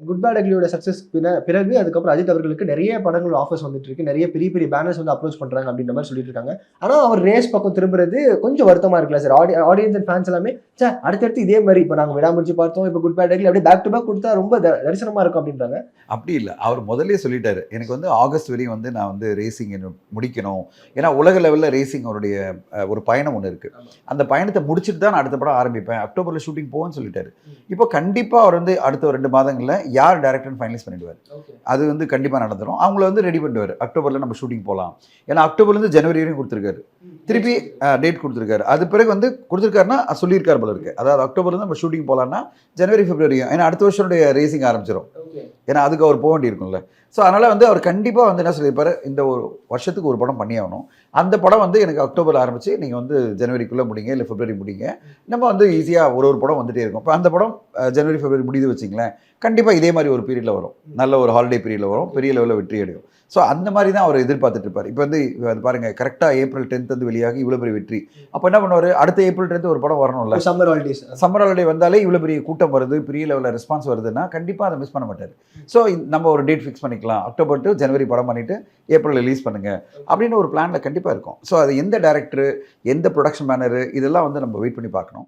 Good bad அக்லியோட success பிறகு அதுக்கப்புறம் அஜித் அவர்களுக்கு நிறைய படங்கள் ஆஃபர்ஸ் வந்துட்டு இருக்கு, நிறைய பெரிய பெரிய பேனர்ஸ் வந்து அப்ரோச் பண்றாங்க அப்படின்ற மாதிரி சொல்லிட்டு இருக்காங்க. ஆனா அவர் ரேஸ் பக்கம் திரும்புறது கொஞ்சம் வருத்தமா இருக்குல்ல சார்? ஆடியன்ஸ் அண்ட் ஃபேன்ஸ் எல்லாமே அடுத்தடுத்து இதே மாதிரி இப்போ நாங்க விடாமுடிச்சு பார்த்தோம், இப்போ குட் பேட் அக்லி அப்படியே பேக் டு பேக் கொடுத்தா ரொம்ப தரிசனமா இருக்கும் அப்படின்றாங்க. அப்படி இல்லை, அவர் முதல்ல சொல்லிட்டாரு, எனக்கு வந்து ஆகஸ்ட் வரையும் வந்து நான் வந்து ரேசிங் முடிக்கணும். ஏன்னா உலக லெவலில் ரேசிங் அவருடைய ஒரு பயணம் ஒன்று இருக்கு. அந்த பயணத்தை முடிச்சுட்டு தான் நான் அடுத்த படம் ஆரம்பிப்பேன், அக்டோபரில் ஷூட்டிங் போவேன்னு சொல்லிட்டாரு. இப்போ கண்டிப்பாக அவர் வந்து அடுத்த ஒரு 2 மாதங்களில் யார் டேரக்டர்னு ஃபைனலைஸ் பண்ணிடுவார். அது வந்து கண்டிப்பாக நடந்துடும். அவங்கள வந்து ரெடி பண்ணிடுவார், அக்டோபரில் நம்ம ஷூட்டிங் போகலாம். ஏன்னா அக்டோபர்லேருந்து ஜனவரி வரையும் கொடுத்துருக்காரு, திருப்பி டேட் கொடுத்துருக்காரு. அது பிறகு வந்து கொடுத்துருக்காருன்னா சொல்லியிருக்காரு போல இருக்கு. அதாவது அக்டோபர்லேருந்து நம்ம ஷூட்டிங் போகலான்னா ஜனவரி பிப்ரவரியும், ஏன்னா அடுத்த வருஷனுடைய ரேசிங் ஆரம்பிச்சிடும். ஏன்னா அதுக்கு அவர் போக வேண்டியிருக்கும்ல. ஸோ அதனால் வந்து அவர் கண்டிப்பாக வந்து என்ன சொல்லியிருப்பாரு, இந்த ஒரு வருஷத்துக்கு ஒரு படம் பண்ணி ஆகணும். அந்த படம் வந்து எனக்கு அக்டோபர் ஆரம்பித்து நீங்கள் வந்து ஜனவரிக்குள்ளே முடிங்க, இல்லை பிப்ரவரி முடிங்க, நம்ம வந்து ஈஸியாக ஒரு படம் வந்துகிட்டே இருக்கும். இப்போ அந்த படம் ஜனவரி பிப்ரவரி முடியுது வச்சிங்களேன், கண்டிப்பாக இதே மாதிரி ஒரு பீரியடில் வரும், நல்ல ஒரு ஹாலிடே பீரியடில் வரும், பெரிய லெவலில் வெற்றி அடையும். ஸோ அந்த மாதிரி தான் அவர் எதிர்பார்த்துட்டு இருப்பார். இப்போ வந்து பாருங்கள், கரெக்டாக ஏப்ரல் 10 வந்து வெளியாகி இவ்வளோ பெரிய வெற்றி. அப்போ என்ன பண்ணுவார், அடுத்த ஏப்ரல் 10 ஒரு படம் வரணும்ல, சம்மர் ஹாலிடேஸ். சம்மர் ஹாலிடே வந்தாலே இவ்வளோ பெரிய கூட்டம் வருது, பெரிய லெவலில் ரெஸ்பான்ஸ் வருதுன்னா கண்டிப்பாக அதை மிஸ் பண்ண மாட்டார். ஸோ நம்ம ஒரு டேட் ஃபிக்ஸ் பண்ணிக்கலாம், அக்டோபர் டு ஜனவரி படம் பண்ணிவிட்டு ஏப்ரல் ரிலீஸ் பண்ணுங்க அப்படின்னு ஒரு பிளானில் கண்டிப்பாக இருக்கும். ஸோ அது எந்த டேரக்டரு, எந்த ப்ரொடக்ஷன் பேனரு, இதெல்லாம் வந்து நம்ம வெயிட் பண்ணி பார்க்கணும்.